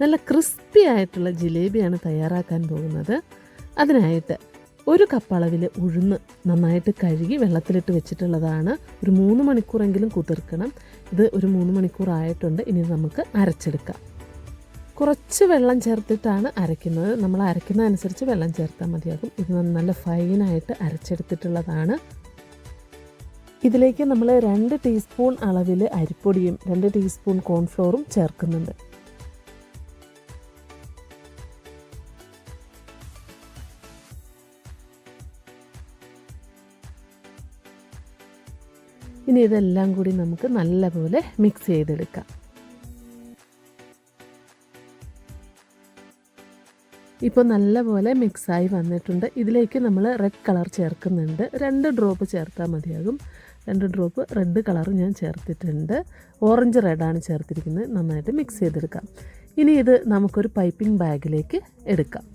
നല്ല ക്രിസ്പി ആയിട്ടുള്ള ജിലേബിയാണ് തയ്യാറാക്കാൻ പോകുന്നത്. അതിനായിട്ട് 1 കപ്പ് അളവിൽ ഉഴുന്ന് നന്നായിട്ട് കഴുകി വെള്ളത്തിലിട്ട് വെച്ചിട്ടുള്ളതാണ്. ഒരു 3 മണിക്കൂറെങ്കിലും കുതിർക്കണം. ഇത് ഒരു 3 മണിക്കൂർ ആയിട്ടുണ്ട്. ഇനി നമുക്ക് അരച്ചെടുക്കാം. കുറച്ച് വെള്ളം ചേർത്തിട്ടാണ് അരയ്ക്കുന്നത്. നമ്മൾ അരയ്ക്കുന്ന അനുസരിച്ച് വെള്ളം ചേർത്താൽ മതിയാകും. ഇത് നല്ല ഫൈനായിട്ട് അരച്ചെടുത്തിട്ടുള്ളതാണ്. ഇതിലേക്ക് നമ്മൾ 2 ടീസ്പൂൺ അളവിൽ അരിപ്പൊടിയും 2 ടീസ്പൂൺ കോൺഫ്ലോറും ചേർക്കുന്നുണ്ട്. ഇനി ഇതെല്ലാം കൂടി നമുക്ക് നല്ലപോലെ മിക്സ് ചെയ്തെടുക്കാം. ഇപ്പോൾ നല്ലപോലെ മിക്സായി വന്നിട്ടുണ്ട്. ഇതിലേക്ക് നമ്മൾ റെഡ് കളർ ചേർക്കുന്നുണ്ട്. 2 ഡ്രോപ്പ് ചേർത്താൽ മതിയാകും. 2 ഡ്രോപ്പ് റെഡ് കളർ ഞാൻ ചേർത്തിട്ടുണ്ട്. ഓറഞ്ച് റെഡാണ് ചേർത്തിരിക്കുന്നത്. നന്നായിട്ട് മിക്സ് ചെയ്തെടുക്കാം. ഇനി ഇത് നമുക്കൊരു പൈപ്പിംഗ് ബാഗിലേക്ക് എടുക്കാം.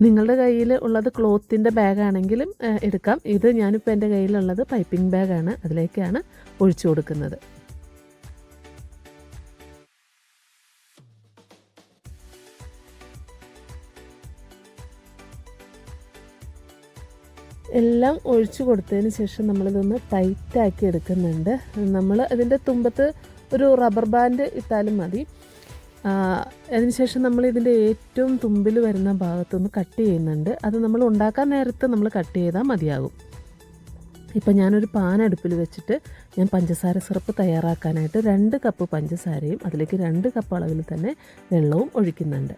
നിങ്ങളുടെ കയ്യിൽ ഉള്ളത് ക്ലോത്തിൻ്റെ ബാഗാണെങ്കിലും എടുക്കാം. ഇത് ഞാനിപ്പോൾ എൻ്റെ കയ്യിലുള്ളത് പൈപ്പിംഗ് ബാഗാണ്. അതിലേക്കാണ് ഒഴിച്ചു കൊടുക്കുന്നത്. എല്ലാം ഒഴിച്ചു കൊടുത്തതിന് ശേഷം നമ്മളിതൊന്ന് ടൈറ്റാക്കി എടുക്കുന്നുണ്ട്. നമ്മൾ അതിൻ്റെ തുമ്പത്ത് ഒരു റബ്ബർ ബാൻഡ് ഇട്ടാലും മതി. അതിനുശേഷം നമ്മൾ ഇതിൻ്റെ ഏറ്റവും തുമ്പിൽ വരുന്ന ഭാഗത്തൊന്ന് കട്ട് ചെയ്യുന്നുണ്ട്. അത് നമ്മൾ ഉണ്ടാക്കാൻ നേരത്ത് നമ്മൾ കട്ട് ചെയ്താൽ മതിയാകും. ഇപ്പം ഞാനൊരു പാൻ അടുപ്പിൽ വെച്ചിട്ട് ഞാൻ പഞ്ചസാര സിറപ്പ് തയ്യാറാക്കാനായിട്ട് 2 കപ്പ് പഞ്ചസാരയും അതിലേക്ക് 2 കപ്പ് അളവിൽ തന്നെ വെള്ളവും ഒഴിക്കുന്നുണ്ട്.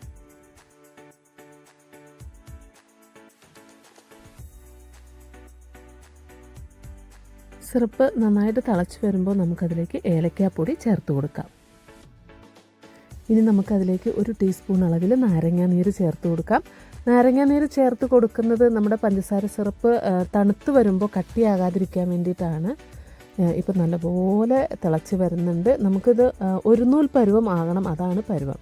സിറപ്പ് നന്നായിട്ട് തിളച്ച് വരുമ്പോൾ നമുക്കതിലേക്ക് ഏലക്കാപ്പൊടി ചേർത്ത് കൊടുക്കാം. ഇനി നമുക്കതിലേക്ക് 1 ടീസ്പൂൺ അളവിൽ നാരങ്ങാനീര് ചേർത്ത് കൊടുക്കാം. നാരങ്ങാനീര് ചേർത്ത് കൊടുക്കുന്നത് നമ്മുടെ പഞ്ചസാര സിറപ്പ് തണുത്ത് വരുമ്പോൾ കട്ടിയാകാതിരിക്കാൻ വേണ്ടിയിട്ടാണ്. ഇപ്പം നല്ലപോലെ തിളച്ച് വരുന്നുണ്ട്. നമുക്കിത് ഒരു നൂൽ പരുവം ആകണം. അതാണ് പരുവം.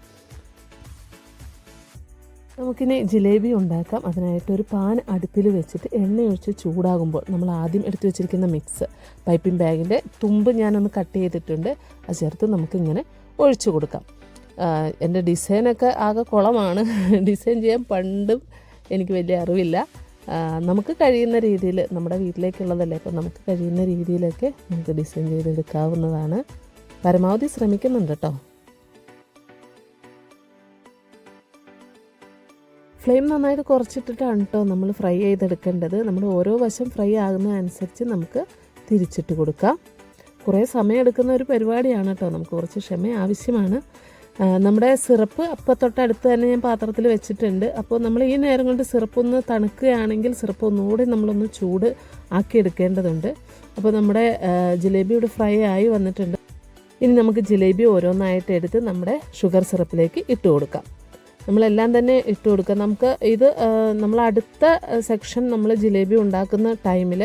നമുക്കിനി ജിലേബി ഉണ്ടാക്കാം. അതിനായിട്ട് ഒരു പാൻ അടുപ്പിൽ വെച്ചിട്ട് എണ്ണയൊഴിച്ച് ചൂടാകുമ്പോൾ നമ്മൾ ആദ്യം എടുത്തു വെച്ചിരിക്കുന്ന മിക്സ് പൈപ്പിംഗ് ബാഗിൻ്റെ തുമ്പ് ഞാനൊന്ന് കട്ട് ചെയ്തിട്ടുണ്ട്. അത് ചേർത്ത് നമുക്കിങ്ങനെ ഒഴിച്ചു കൊടുക്കാം. എൻ്റെ ഡിസൈനൊക്കെ ആകെ കുളമാണ്. ഡിസൈൻ ചെയ്യാൻ പണ്ടും എനിക്ക് വലിയ അറിവില്ല. നമുക്ക് കഴിയുന്ന രീതിയിൽ നമ്മുടെ വീട്ടിലേക്കുള്ളതല്ലേ, അപ്പോൾ നമുക്ക് കഴിയുന്ന രീതിയിലൊക്കെ നമുക്ക് ഡിസൈൻ ചെയ്തെടുക്കാവുന്നതാണ്. പരമാവധി ശ്രമിക്കുന്നുണ്ട് കേട്ടോ. ഫ്ലെയിം നന്നായിട്ട് കുറച്ചിട്ടിട്ടാണ് കേട്ടോ നമ്മൾ ഫ്രൈ ചെയ്തെടുക്കേണ്ടത്. നമ്മൾ ഓരോ വശം ഫ്രൈ ആകുന്നതനുസരിച്ച് നമുക്ക് തിരിച്ചിട്ട് കൊടുക്കാം. കുറേ സമയം എടുക്കുന്ന ഒരു പരിപാടിയാണ് കേട്ടോ. നമുക്ക് കുറച്ച് ക്ഷമ ആവശ്യമാണ്. നമ്മുടെ സിറപ്പ് അപ്പം തൊട്ടടുത്ത് തന്നെ ഞാൻ പാത്രത്തിൽ വെച്ചിട്ടുണ്ട്. അപ്പോൾ നമ്മൾ ഈ നേരം കൊണ്ട് സിറപ്പ് ഒന്ന് തണുക്കുകയാണെങ്കിൽ സിറപ്പ് ഒന്നുകൂടി നമ്മളൊന്ന് ചൂട് ആക്കി എടുക്കേണ്ടതുണ്ട്. അപ്പോൾ നമ്മുടെ ജിലേബി ഇവിടെ ഫ്രൈ ആയി വന്നിട്ടുണ്ട്. ഇനി നമുക്ക് ജിലേബി ഓരോന്നായിട്ട് എടുത്ത് നമ്മുടെ ഷുഗർ സിറപ്പിലേക്ക് ഇട്ട് കൊടുക്കാം. നമ്മളെല്ലാം തന്നെ ഇട്ട് കൊടുക്കുക. നമുക്ക് ഇത് നമ്മൾ അടുത്ത സെക്ഷൻ നമ്മൾ ജിലേബി ഉണ്ടാക്കുന്ന ടൈമിൽ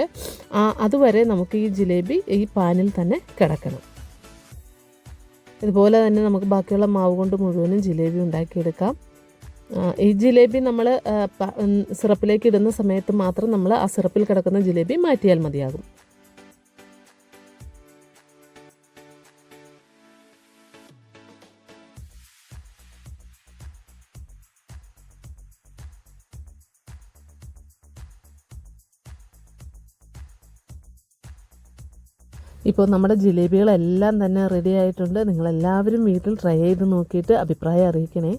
അതുവരെ നമുക്ക് ഈ ജിലേബി ഈ പാനിൽ തന്നെ കിടക്കണം. ഇതുപോലെ തന്നെ നമുക്ക് ബാക്കിയുള്ള മാവ് കൊണ്ട് മുഴുവനും ജിലേബി ഉണ്ടാക്കിയെടുക്കാം. ഈ ജിലേബി നമ്മൾ സിറപ്പിലേക്ക് ഇടുന്ന സമയത്ത് മാത്രം നമ്മൾ ആ സിറപ്പിൽ കിടക്കുന്ന ജിലേബി മാറ്റിയാൽ മതിയാകും. ഇപ്പോൾ നമ്മുടെ ജിലേബികളെല്ലാം തന്നെ റെഡി ആയിട്ടുണ്ട്. നിങ്ങളെല്ലാവരും വീട്ടിൽ ട്രൈ ചെയ്ത് നോക്കിയിട്ട് അഭിപ്രായം അറിയിക്കണേ.